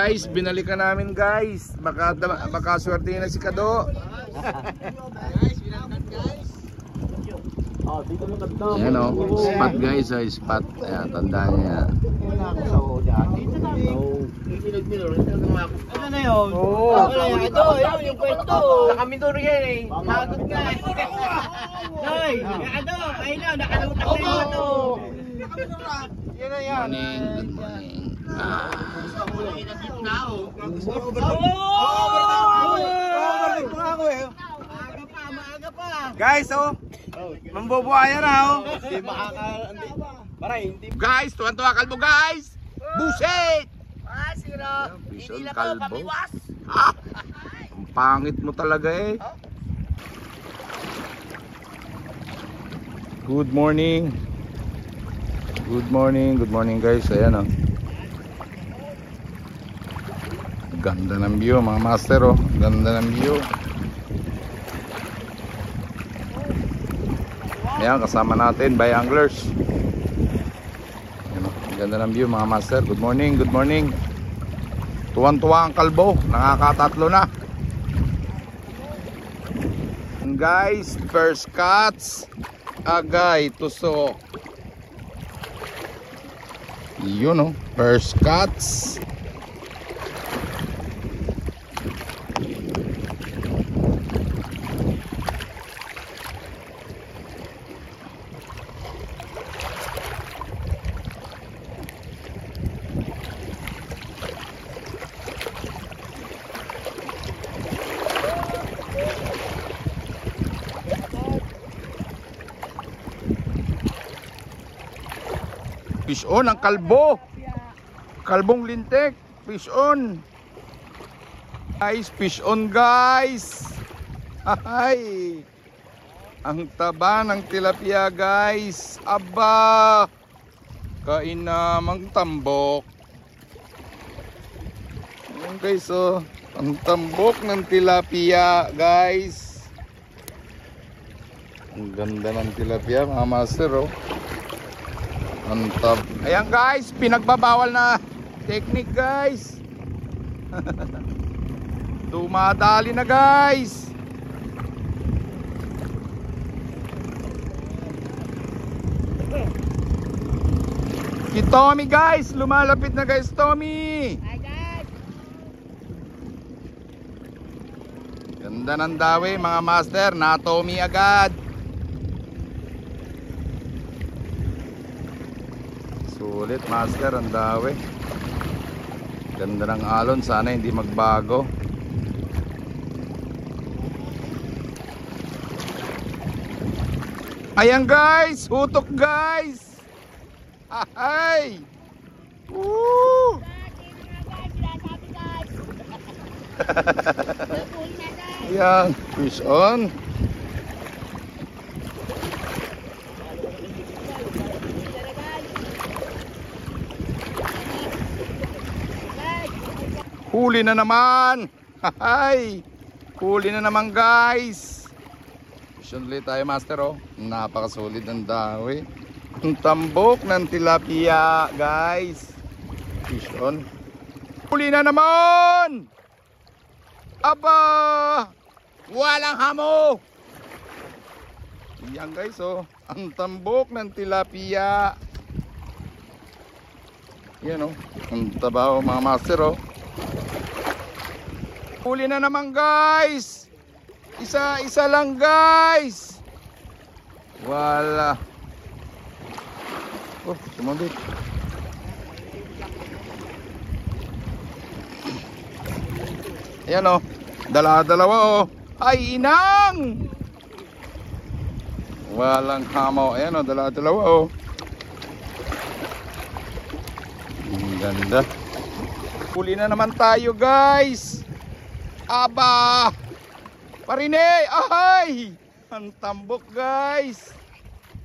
Guys, binalikan namin guys. Baka swerte na si Kado. Ayan o, spot guys, spot. Ayan, tandaan niya. Ano na yun? Oo. Ito, yung pwesto. Nakamindoro yan eh. Hagot nga eh. Hoy, ano? Ayun na, nakalimutan ko yung ito. Yan na yan. Good morning. Guys, oh. Mambubuhaya na, oh. Guys, tuwan-tuwa kalbo guys. Buset! Siro. Hindi lang ako pabiwas. Ang pangit mo talaga eh. Good morning. Good morning guys. Ayan oh. Ganda ng view mga master oh. Ganda ng view. Ayan, kasama natin by anglers. Ayan oh. Ganda ng view mga master. Good morning. Tuwan-tuwa ang kalbo. Nakakatatlo na. And guys, first cuts. Agay, tusok. Yun oh, first cuts. Fish on ang kalbo. Kalbong lintik. Fish on. Guys, fish on guys. Ay. Ang taba ng tilapia guys. Aba. Kainamang tambok. Ayan guys oh. Ang tambok ng tilapia guys. Ang ganda ng tilapia mga master oh. Antab. Ayan guys, pinagbabawal na technique guys. Dumadali na guys. Si Tommy guys, lumalapit na guys Tommy. Ganda ng dawi mga master, na Tommy agad. Sulit master, ang dawi. Ganda ng alon, sana hindi magbago. Ayan guys, hutok guys. Ay. Woo! Ayan, fish on. Huli na naman. Hay. Huli na naman guys. Fishon ulit tayo master oh. Napakasulit ng dawi. Ang tambok ng tilapia guys. Fish on. Huli na naman. Aba. Walang hamo. Yan guys oh. Ang tambok ng tilapia. Yan oh. Ang taba oh mga master oh. Huli na naman guys. Isa lang guys. Wala. Oh, sumabit. Ayan oh. Dalawa oh. Ay inang. Walang hamo. Ayan oh, dalawa oh. Ang ganda. Huli na naman tayo guys. Aba! Parine! Ay! Ang tambok guys!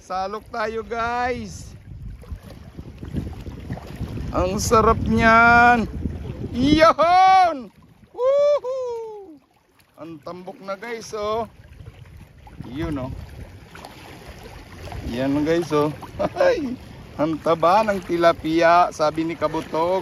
Salok tayo guys! Ang sarap niyan! Iyon! Woohoo! Ang tambok na guys oh! Yun oh! Yan guys oh! Ay! Ang taba ng tilapia, sabi ni Kabutog.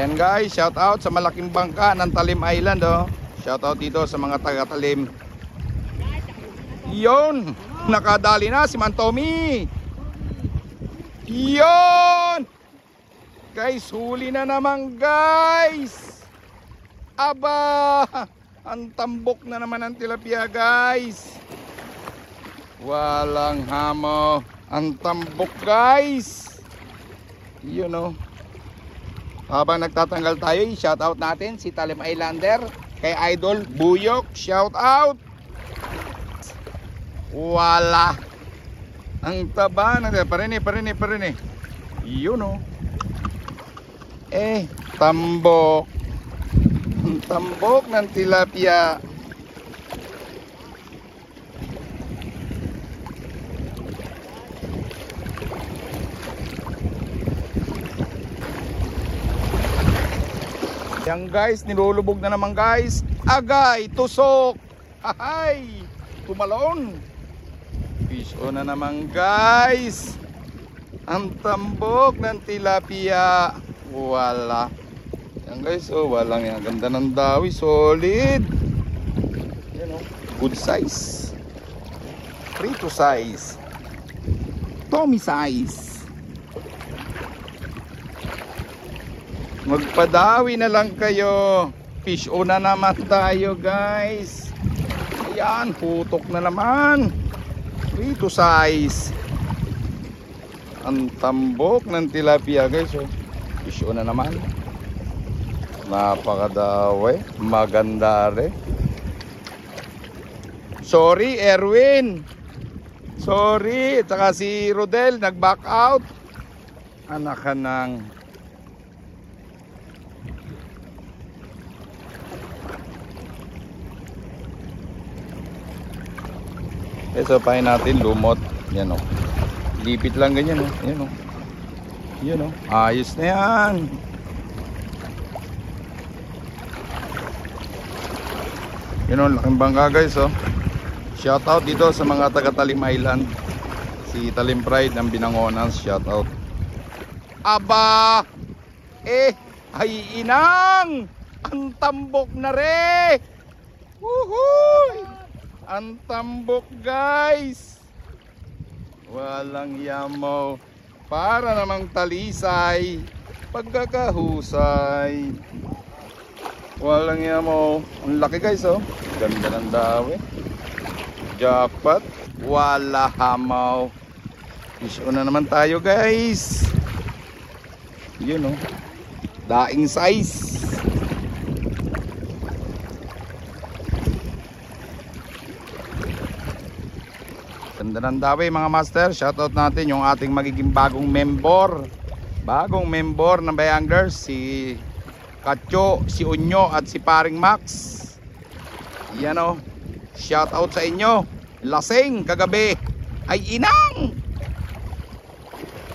Ayan guys, shout out sa malaking bangka ng Talim Island oh. Shout out dito sa mga taga Talim. Yon, nakadali na si Mantomi. Yon! Guys, huli na naman guys. Aba, ang tambok na naman ang tilapia guys. Walang hamo. Ang tambok guys. Yun oh. Habang nagtatanggal tayo, shout out natin si Talim Islander kay Idol Buyok. Shout out. Wala. Ang taba ng parine. Yun oh. Tambok. Ang tambok ng tilapia. Yan guys, nilulubog na naman guys. Agay, tusok. Ahay, tumalon. Fish on na naman guys. Ang tambok ng tilapia. Wala. Yan guys, oh, walang yan. Ganda ng dawi, solid. Yan oh, good size. Prito size. Tommy size. Magpadawi na lang kayo. Fish on na naman tayo guys. Ayan, putok na naman. Prito size. Ang tambok ng tilapia guys oh. Fish on na naman. Napakadawi. Maganda rin. Sorry Erwin. Sorry. Tsaka si Rodel nag-back out. Anak ka ng so pahin natin lumot. Yan o. Lipit lang ganyan o. Yan o. Yan o. Ayos na yan. Yan o. Laking bangka guys o. Shout out dito sa mga taga Talim Island. Si Talim Pride ng Binangonan. Shout out. Aba. Ay inang. Ang tambok na re. Woohoo. Ang tambok guys. Walang yamaw. Para namang talisay. Pagkakahusay. Walang yamaw. Ang laki guys oh. Ganda ng dawi. Jackpot. Wala hamaw. Fish on na naman tayo guys. Yun oh. Daing size. Ganda ng dawi mga master. Shoutout natin yung ating magiging bagong member. Bagong member ng Bayanglers. Si Katyo, si Unyo at si Paring Max. Yan o. Shoutout sa inyo. Lasing kagabi ay inang.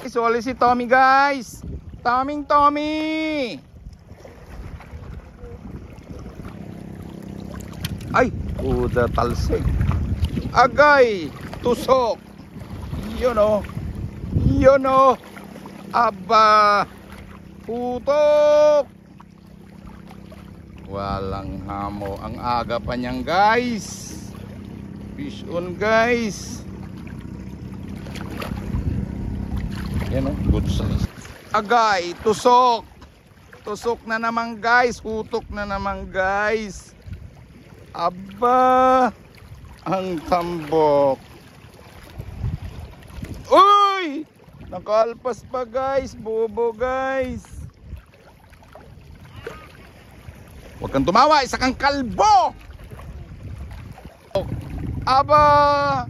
Isuli si Tommy guys. Tommy. Ay, kuda talsik. Agay, tusok. Yun o. Aba, putok. Walang hamo. Ang aga pa niyang guys. Fish on guys. Yan o, good size. Agay, tusok. Tusok na naman guys. Putok na naman guys. Aba, ang tambok. Uy! Nakalpas pa guys. Bobo guys. Huwag kang tumawa. Isa kang kalbo. Aba,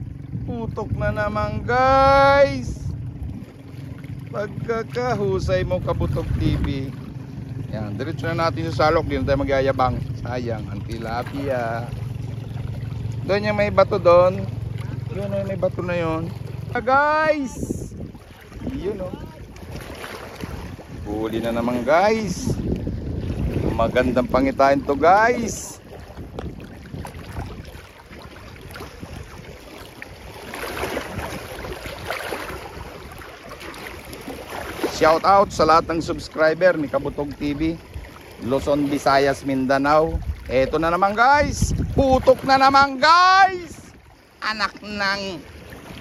putok na naman guys. Pagkakahusay mo Kabutok TV. Yan, diretso na natin sa salok. Di na tayo magyayabang. Sayang, ang tilapia. Doon yung may bato doon. Yun o, may bato na yun. Guys, yun o. Huli na naman guys. Magandang pangitain to guys. Shout out sa lahat ng subscriber ni Kabutog TV, Luzon, Visayas, Mindanao. Eto na naman guys, putok na naman guys. Anak ng,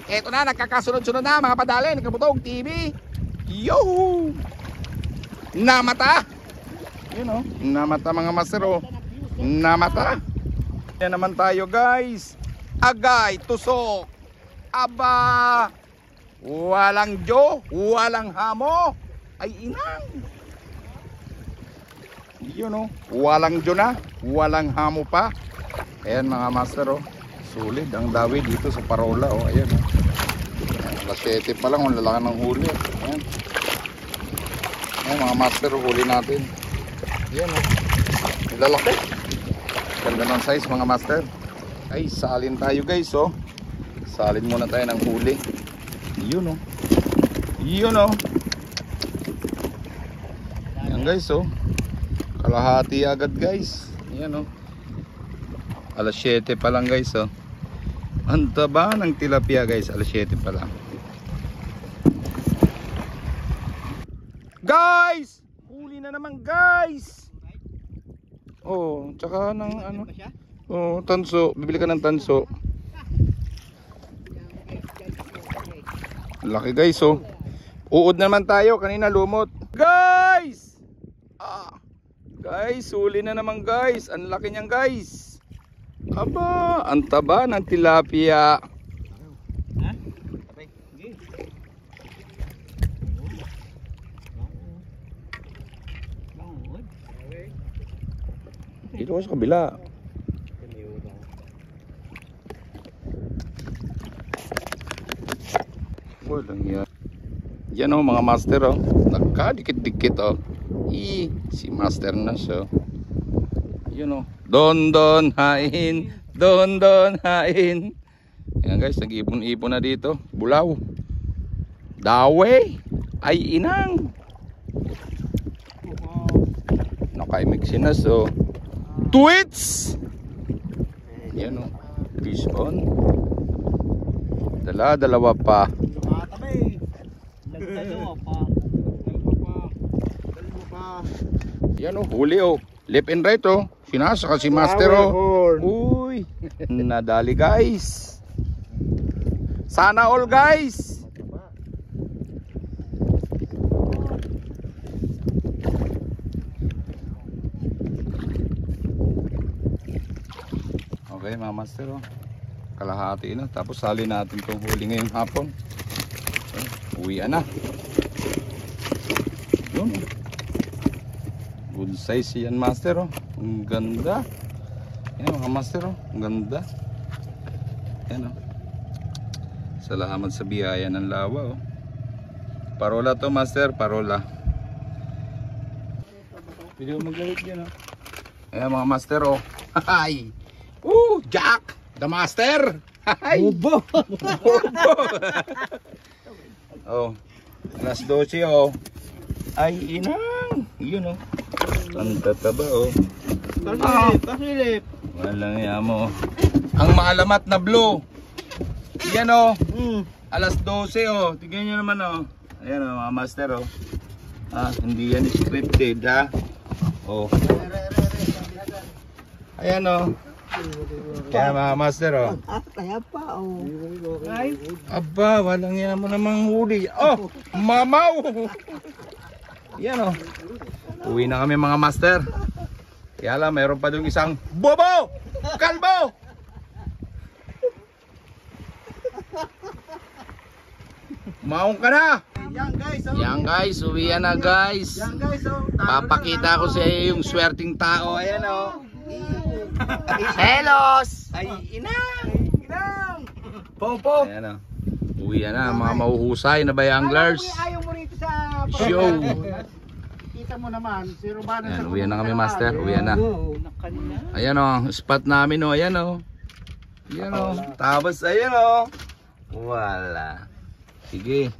eto na, nagkakasunod-sunod na mga padali ni Kabutog TV. Yo! Namata! Yun o, namata mga master o. Namata. Yan naman tayo guys. Agay, tusok. Aba, walang jo, walang hamo. Ay inang. Yun o, walang jo na, walang hamo pa. Ayan mga master o. Sulit ang dawi dito sa Parola o. Ayan o. Alas 7 pa lang, ang lalaki ng huli. Ayan. Ayan mga master o, huli natin. Ayan o. Lalaki. Ganda ng size mga master. Ay, salin tayo guys oh. Salin muna tayo ng huli. Yun oh. Yun oh. Yan guys oh. Kalahati agad guys. Yan oh. Alas 7 pa lang guys oh. Ang taba ng tilapia guys. Alas 7 pa lang. Guys! Huli na naman guys! Oh, tsaka ng ano? Oh, tanso. Bibili ka ng tanso. Laki guys oh. Uod naman tayo. Kanina lumot. Guys! Guys, huli na naman guys. Ang laki niyan guys. Aba, ang taba ng tilapia. Dito ko sa kabila. Walang yan. Yan o mga master o. Nagkadikit-dikit o. Si master na siya. Yun o. Don hain. Don hain. Yan guys, nag-ibon-ibon na dito. Bulaw. Dawe. Ay inang. Nakaimik sinas o. Tweets! Yan o. Fish on. Dalawa pa. Yan o. Huli o. Left and right o. Sinasa kasi master o. Uy. Nadali guys. Sana all guys. Okay mga master oh. Kalahati na. Tapos sali natin itong huli ngayong hapon. Uwian na. Yun. Good size yan master oh. Ang ganda. Yan mga master oh. Ang ganda. Yan oh. Salamat sa biyaya ng lawa oh. Parola to master. Parola. Pwede ko maglawit yan oh. Ayan mga master oh. Hay. Jack, the master. Ubo. Oh, alas 12 oh. Ay inang. Yun oh. Ang tataba oh. Pasilip. Walang yamo. Ang maalamat na blue. Yan oh. Alas 12 oh. Tingnan nyo naman oh. Ayan oh mga master oh. Hindi yan scripted ha. Oh. Ayan oh. Kaya mga master oh. Kaya pa oh. Aba, walang yan mo namang huli. Oh, mamaw. Yan oh. Uwi na kami mga master. Kaya lang, mayroon pa doon isang bobo! Kalbo! Maong ka na! Yan guys, uwi na guys. Papakita ko sa iyo yung swerting tao. Ayan oh. Helos! Ay, inang! Popo! Ayan o. Uwi na mga mahuhusay na bay anglers. Ayaw mo rito sa Show! kita mo naman, si Romano. Ayan, uwi na kami master. Uwi na. Ayan o, spot namin o. Ayan o. Ayan o. Tapos ayan o. Wala. Sige.